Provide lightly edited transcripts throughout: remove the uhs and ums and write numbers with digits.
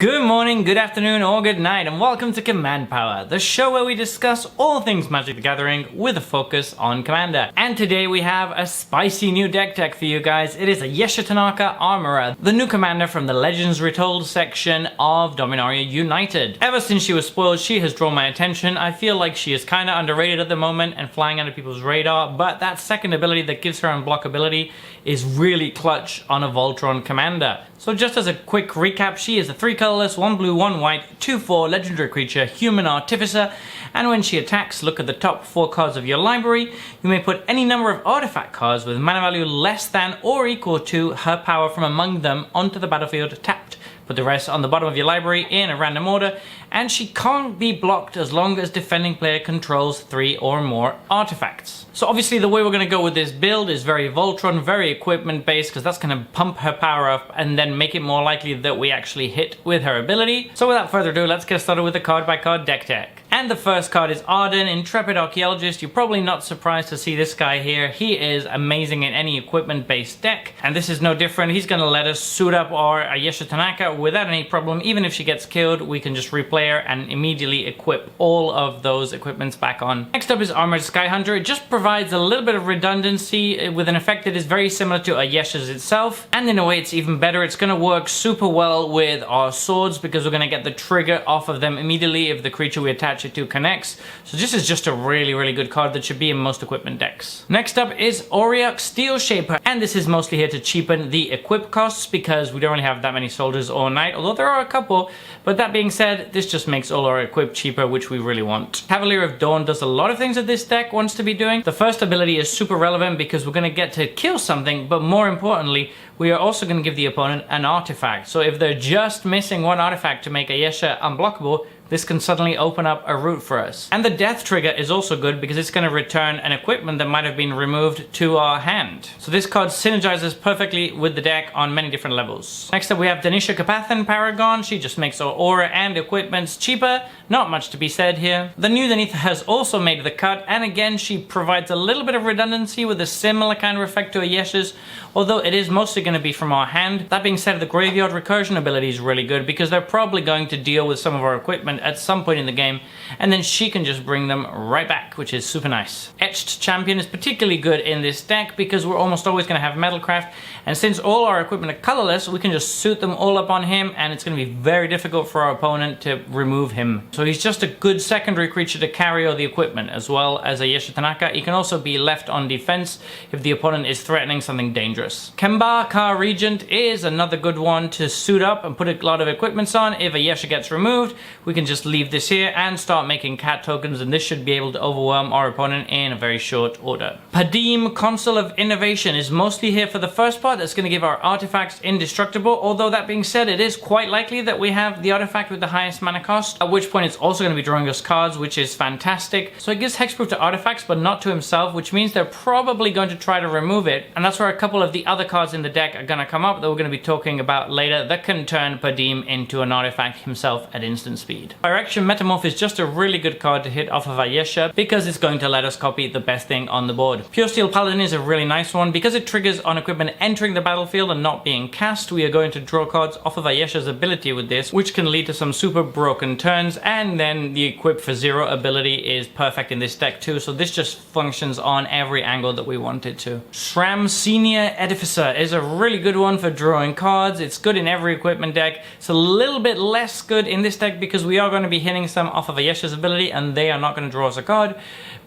Good morning, good afternoon, or good night, and welcome to Command Power, the show where we discuss all things Magic the Gathering with a focus on Commander. And today we have a spicy new deck tech for you guys. It is Ayesha Tanaka Armorer, the new commander from the Legends Retold section of Dominaria United. Ever since she was spoiled, she has drawn my attention. I feel like she is kinda underrated at the moment and flying under people's radar, but that second ability that gives her unblockability is really clutch on a Voltron commander. So just as a quick recap, she is a 3 colorless, 1 blue, 1 white, 2/4 legendary creature, human artificer, and when she attacks, look at the top 4 cards of your library. You may put any number of artifact cards with mana value less than or equal to her power from among them onto the battlefield tapped. Put the rest on the bottom of your library in a random order, and she can't be blocked as long as defending player controls 3 or more artifacts. So obviously the way we're going to go with this build is very Voltron, very equipment based, because that's going to pump her power up and then make it more likely that we actually hit with her ability. So without further ado, let's get started with the card by card deck tech. And the first card is Arden, Intrepid Archaeologist. You're probably not surprised to see this guy here. He is amazing in any equipment-based deck, and this is no different. He's going to let us suit up our Ayesha Tanaka without any problem. Even if she gets killed, we can just replay her and immediately equip all of those equipments back on. Next up is Armored Skyhunter. It just provides a little bit of redundancy with an effect that is very similar to Ayesha's itself, and in a way it's even better. It's going to work super well with our swords because we're going to get the trigger off of them immediately if the creature we attach it to connects. So this is just a really good card that should be in most equipment decks. Next up is Auriok Steel Shaper, and this is mostly here to cheapen the equip costs because we don't really have that many soldiers or knight, although there are a couple. But that being said, this just makes all our equip cheaper, which we really want. Cavalier of Dawn does a lot of things that this deck wants to be doing. The first ability is super relevant because we're going to get to kill something, but more importantly, we are also going to give the opponent an artifact. So if they're just missing one artifact to make Ayesha unblockable, this can suddenly open up a route for us. And the death trigger is also good because it's going to return an equipment that might have been removed to our hand. So this card synergizes perfectly with the deck on many different levels. Next up we have Denisha Kapathan Paragon. She just makes our aura and equipments cheaper. Not much to be said here. The new Denitha has also made the cut, and again she provides a little bit of redundancy with a similar kind of effect to Ayesha's, although it is mostly going to be from our hand. That being said, the Graveyard Recursion ability is really good because they're probably going to deal with some of our equipment at some point in the game, and then she can just bring them right back, which is super nice. Etched Champion is particularly good in this deck because we're almost always going to have Metalcraft, and since all our equipment are colorless, we can just suit them all up on him, and it's going to be very difficult for our opponent to remove him. So he's just a good secondary creature to carry all the equipment, as well as Ayesha Tanaka. He can also be left on defense if the opponent is threatening something dangerous. Kemba Ka Regent is another good one to suit up and put a lot of equipments on. If Ayesha gets removed, we can just leave this here and start making cat tokens, and this should be able to overwhelm our opponent in a very short order. Padim, Consul of Innovation, is mostly here for the first part. That's going to give our artifacts indestructible, although that being said, it is quite likely that we have the artifact with the highest mana cost, at which point it's also going to be drawing us cards, which is fantastic. So it gives hexproof to artifacts but not to himself, which means they're probably going to try to remove it, and that's where a couple of the other cards in the deck are going to come up that we're going to be talking about later that can turn Padim into an artifact himself at instant speed. Direction Metamorph is just a really good card to hit off of Ayesha because it's going to let us copy the best thing on the board. Pure Steel Paladin is a really nice one because it triggers on equipment entering the battlefield and not being cast. We are going to draw cards off of Ayesha's ability with this, which can lead to some super broken turns, and then the equip for 0 ability is perfect in this deck too, so this just functions on every angle that we want it to. Shram Senior Edificer is a really good one for drawing cards. It's good in every equipment deck. It's a little bit less good in this deck because we are going to be hitting some off of Ayesha's ability and they are not going to draw us a card,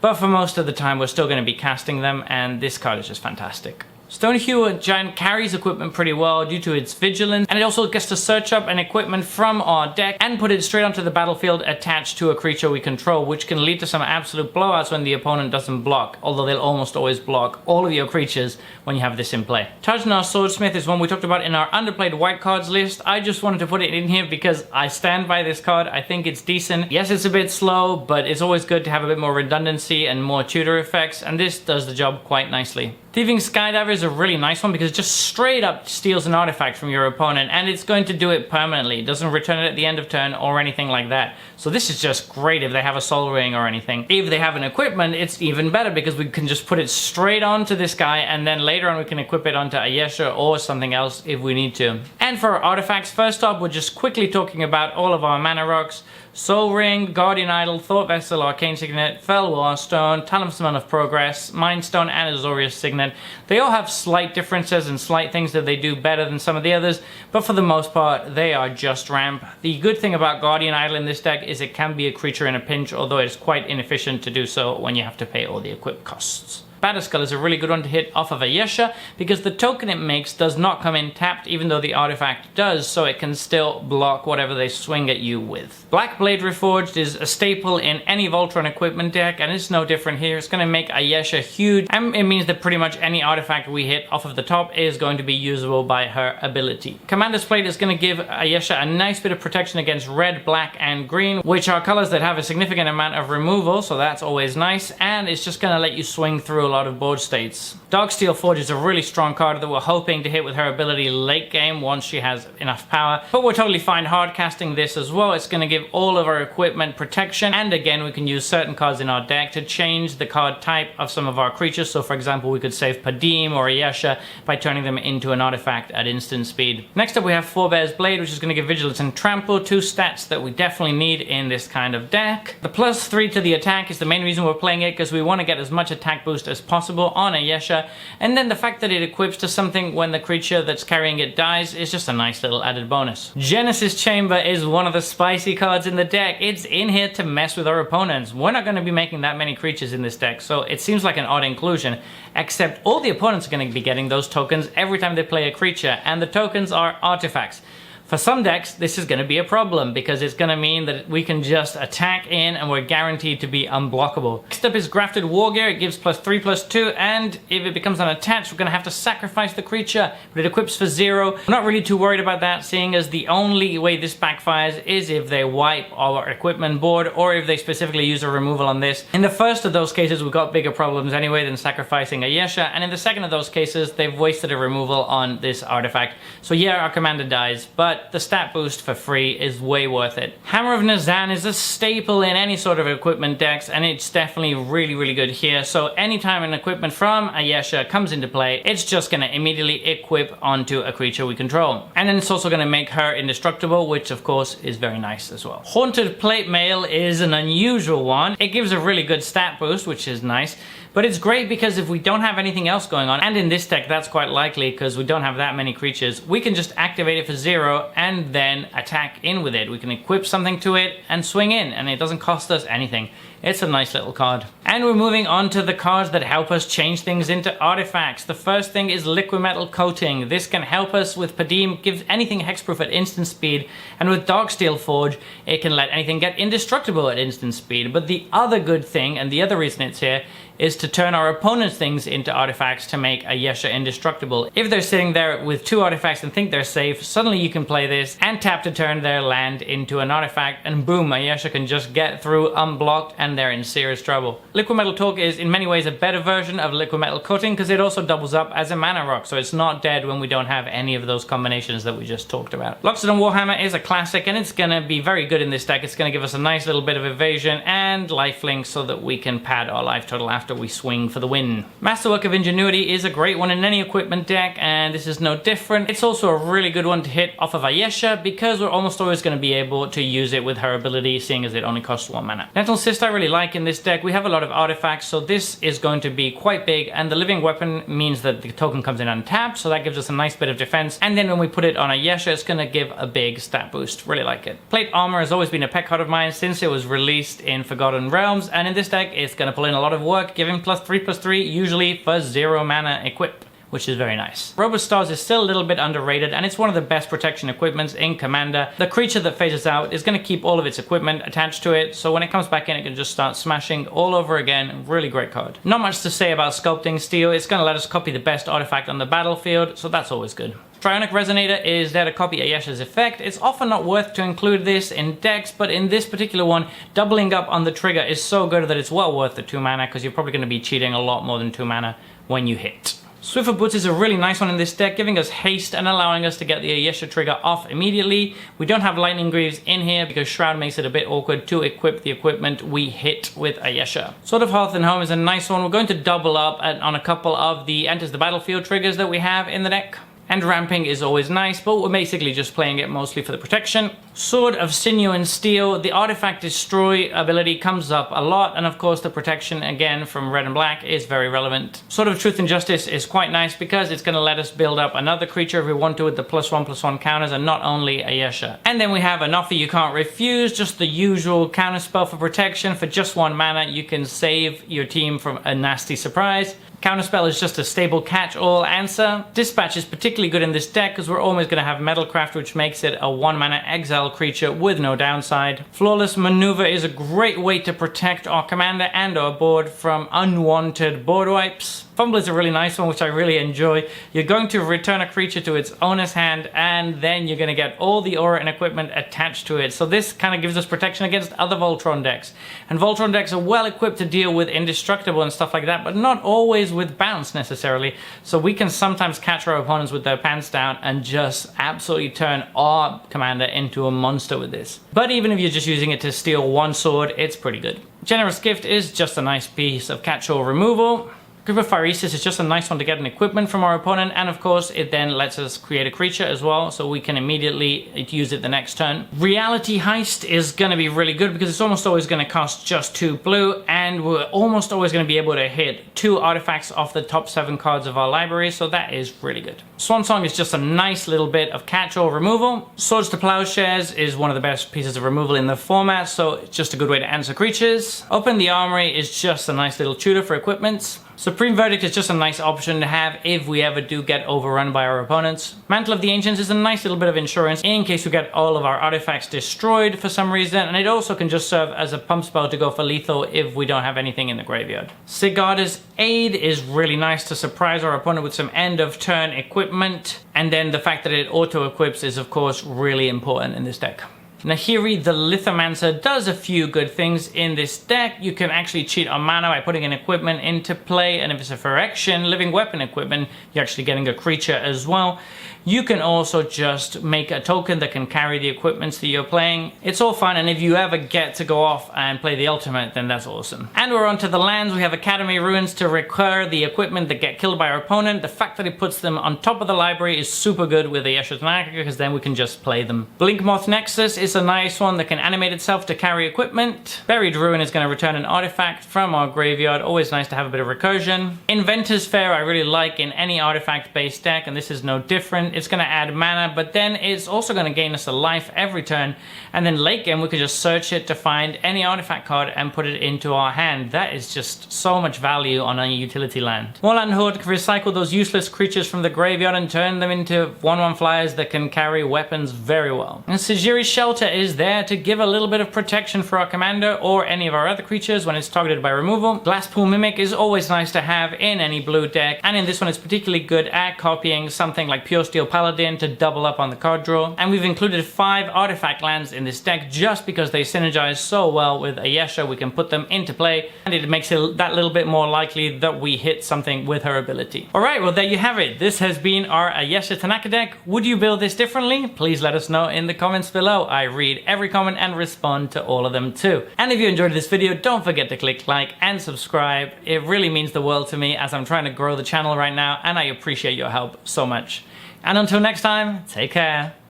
but for most of the time we're still going to be casting them, and this card is just fantastic. Stonehewer Giant carries equipment pretty well due to its vigilance, and it also gets to search up an equipment from our deck and put it straight onto the battlefield attached to a creature we control, which can lead to some absolute blowouts when the opponent doesn't block, although they'll almost always block all of your creatures when you have this in play. Tajnar Swordsmith is one we talked about in our underplayed white cards list. I just wanted to put it in here because I stand by this card. I think it's decent. Yes, it's a bit slow, but it's always good to have a bit more redundancy and more tutor effects, and this does the job quite nicely. Thieving Skydiver is a really nice one because it just straight up steals an artifact from your opponent, and it's going to do it permanently. It doesn't return it at the end of turn or anything like that. So this is just great if they have a Soul Ring or anything. If they have an equipment, it's even better because we can just put it straight onto this guy, and then later on we can equip it onto Ayesha or something else if we need to. And for our artifacts, first up, we're just quickly talking about all of our mana rocks. Soul Ring, Guardian Idol, Thought Vessel, Arcane Signet, Fell War Stone, Talisman of Progress, Mind Stone, and Azorius Signet. They all have slight differences and slight things that they do better than some of the others, but for the most part, they are just ramp. The good thing about Guardian Idol in this deck is it can be a creature in a pinch, although it's quite inefficient to do so when you have to pay all the equip costs. Batterskull is a really good one to hit off of Ayesha because the token it makes does not come in tapped even though the artifact does, so it can still block whatever they swing at you with. Black Blade Reforged is a staple in any Voltron equipment deck, and it's no different here. It's going to make Ayesha huge, and it means that pretty much any artifact we hit off of the top is going to be usable by her ability. Commander's Plate is going to give Ayesha a nice bit of protection against red, black, and green, which are colors that have a significant amount of removal, so that's always nice, and it's just going to let you swing through a lot of board states. Darksteel Forge is a really strong card that we're hoping to hit with her ability late game once she has enough power, but we're totally fine hard casting this as well. It's going to give all of our equipment protection, and again we can use certain cards in our deck to change the card type of some of our creatures. So for example, we could save Padim or Ayesha by turning them into an artifact at instant speed. Next up we have Forebear's Blade, which is going to give Vigilance and Trample, two stats that we definitely need in this kind of deck. The +3 to the attack is the main reason we're playing it, because we want to get as much attack boost as possible on Ayesha, and then the fact that it equips to something when the creature that's carrying it dies is just a nice little added bonus. Genesis Chamber is one of the spicy cards in the deck. It's in here to mess with our opponents. We're not going to be making that many creatures in this deck, so it seems like an odd inclusion, except all the opponents are going to be getting those tokens every time they play a creature, and the tokens are artifacts. For some decks, this is going to be a problem because it's going to mean that we can just attack in and we're guaranteed to be unblockable. Next up is Grafted Wargear. It gives +3/+2, and if it becomes unattached, we're going to have to sacrifice the creature, but it equips for 0. We're not really too worried about that, seeing as the only way this backfires is if they wipe our equipment board or if they specifically use a removal on this. In the first of those cases, we've got bigger problems anyway than sacrificing Ayesha, and in the second of those cases, they've wasted a removal on this artifact. So yeah, our commander dies, but the stat boost for free is way worth it. Hammer of Nazan is a staple in any sort of equipment decks, and it's definitely really good here. So anytime an equipment from Ayesha comes into play, it's just going to immediately equip onto a creature we control. And then it's also going to make her indestructible, which of course is very nice as well. Haunted Plate Mail is an unusual one. It gives a really good stat boost, which is nice. But it's great because if we don't have anything else going on, and in this deck that's quite likely because we don't have that many creatures, we can just activate it for 0 and then attack in with it. We can equip something to it and swing in, and it doesn't cost us anything. It's a nice little card. And we're moving on to the cards that help us change things into artifacts. The first thing is Liquid Metal Coating. This can help us with Padim, gives anything hexproof at instant speed, and with Darksteel Forge, it can let anything get indestructible at instant speed. But the other good thing, and the other reason it's here, is to turn our opponent's things into artifacts to make Ayesha indestructible. If they're sitting there with 2 artifacts and think they're safe, suddenly you can play this and tap to turn their land into an artifact, and boom, Ayesha can just get through unblocked and they're in serious trouble. Liquid Metal Torque is in many ways a better version of Liquid Metal Coating because it also doubles up as a mana rock, so it's not dead when we don't have any of those combinations that we just talked about. Loxodon Warhammer is a classic, and it's going to be very good in this deck. It's going to give us a nice little bit of evasion and lifelink so that we can pad our life total after we swing for the win. Masterwork of Ingenuity is a great one in any equipment deck, and this is no different. It's also a really good one to hit off of Ayesha because we're almost always going to be able to use it with her ability, seeing as it only costs 1 mana. Dental Cyst I really like in this deck. We have a lot of artifacts, so this is going to be quite big, and the living weapon means that the token comes in untapped, so that gives us a nice bit of defense, and then when we put it on Ayesha, it's going to give a big stat boost. Really like it. Plate Armor has always been a pet card of mine since it was released in Forgotten Realms, and in this deck it's going to pull in a lot of work, giving +3/+3 usually for 0 mana equip, which is very nice. Robostars is still a little bit underrated, and it's one of the best protection equipments in Commander. The creature that phases out is going to keep all of its equipment attached to it, so when it comes back in, it can just start smashing all over again. Really great card. Not much to say about Sculpting Steel. It's going to let us copy the best artifact on the battlefield, so that's always good. Trionic Resonator is there to copy Ayesha's effect. It's often not worth to include this in decks, but in this particular one, doubling up on the trigger is so good that it's well worth the 2 mana, because you're probably going to be cheating a lot more than 2 mana when you hit. Swift of Boots is a really nice one in this deck, giving us haste and allowing us to get the Ayesha trigger off immediately. We don't have Lightning Greaves in here because Shroud makes it a bit awkward to equip the equipment we hit with Ayesha. Sword of Hearth and Home is a nice one. We're going to double up on a couple of the Enters the Battlefield triggers that we have in the deck. And Ramping is always nice, but we're basically just playing it mostly for the protection. Sword of Sinew and Steel, the Artifact Destroy ability comes up a lot, and of course the protection, again, from red and black is very relevant. Sword of Truth and Justice is quite nice because it's going to let us build up another creature if we want to with the +1/+1 counters, and not only Ayesha. And then we have an offer you can't refuse, just the usual counterspell for protection. For just 1 mana, you can save your team from a nasty surprise. Counterspell is just a stable catch-all answer. Dispatch is particularly good in this deck because we're always going to have Metalcraft, which makes it a 1-mana exile creature with no downside. Flawless Maneuver is a great way to protect our commander and our board from unwanted board wipes. Fumble is a really nice one, which I really enjoy. You're going to return a creature to its owner's hand, and then you're going to get all the aura and equipment attached to it. So this kind of gives us protection against other Voltron decks. And Voltron decks are well equipped to deal with Indestructible and stuff like that, but not always with bounce necessarily. So we can sometimes catch our opponents with their pants down and just absolutely turn our commander into a monster with this. But even if you're just using it to steal 1 sword, it's pretty good. Generous Gift is just a nice piece of catch-all removal. Grip of Phyresis is just a nice one to get an equipment from our opponent, and of course it then lets us create a creature as well, so we can immediately use it the next turn. Reality Heist is going to be really good because it's almost always going to cost just 2 blue, and we're almost always going to be able to hit 2 artifacts off the top 7 cards of our library, so that is really good. Swan Song is just a nice little bit of catch-all removal. Swords to Plowshares is one of the best pieces of removal in the format, so it's just a good way to answer creatures. Open the Armory is just a nice little tutor for equipments. Supreme Verdict is just a nice option to have if we ever do get overrun by our opponents. Mantle of the Ancients is a nice little bit of insurance in case we get all of our artifacts destroyed for some reason, and it also can just serve as a pump spell to go for lethal if we don't have anything in the graveyard. Sigarda's Aid is really nice to surprise our opponent with some end of turn equipment, and then the fact that it auto-equips is of course really important in this deck. Nahiri the Lithomancer does a few good things in this deck. You can actually cheat on mana by putting an equipment into play, and if it's a Phyrexian living weapon equipment, you're actually getting a creature as well. You can also just make a token that can carry the equipments that you're playing. It's all fun, and if you ever get to go off and play the ultimate, then that's awesome. And we're onto the lands. We have Academy Ruins to recur the equipment that get killed by our opponent. The fact that it puts them on top of the library is super good with Ayesha Tanaka because then we can just play them. Blinkmoth Nexus is a nice one that can animate itself to carry equipment. Buried Ruin is going to return an artifact from our graveyard. Always nice to have a bit of recursion. Inventor's Fair I really like in any artifact-based deck, and this is no different. It's going to add mana, but then it's also going to gain us a life every turn, and then late game we could just search it to find any artifact card and put it into our hand. That is just so much value on a utility land. Moorland Horde can recycle those useless creatures from the graveyard and turn them into 1/1 flyers that can carry weapons very well. And Sejiri's Shelter is there to give a little bit of protection for our commander or any of our other creatures when it's targeted by removal. Glasspool Mimic is always nice to have in any blue deck, and in this one it's particularly good at copying something like Pure Steel Paladin to double up on the card draw. And we've included 5 artifact lands in this deck just because they synergize so well with Ayesha. We can put them into play, and it makes it that little bit more likely that we hit something with her ability. Alright, well there you have it. This has been our Ayesha Tanaka deck. Would you build this differently? Please let us know in the comments below. I read every comment and respond to all of them too. And if you enjoyed this video, don't forget to click like and subscribe. It really means the world to me as I'm trying to grow the channel right now, and I appreciate your help so much. And until next time, take care.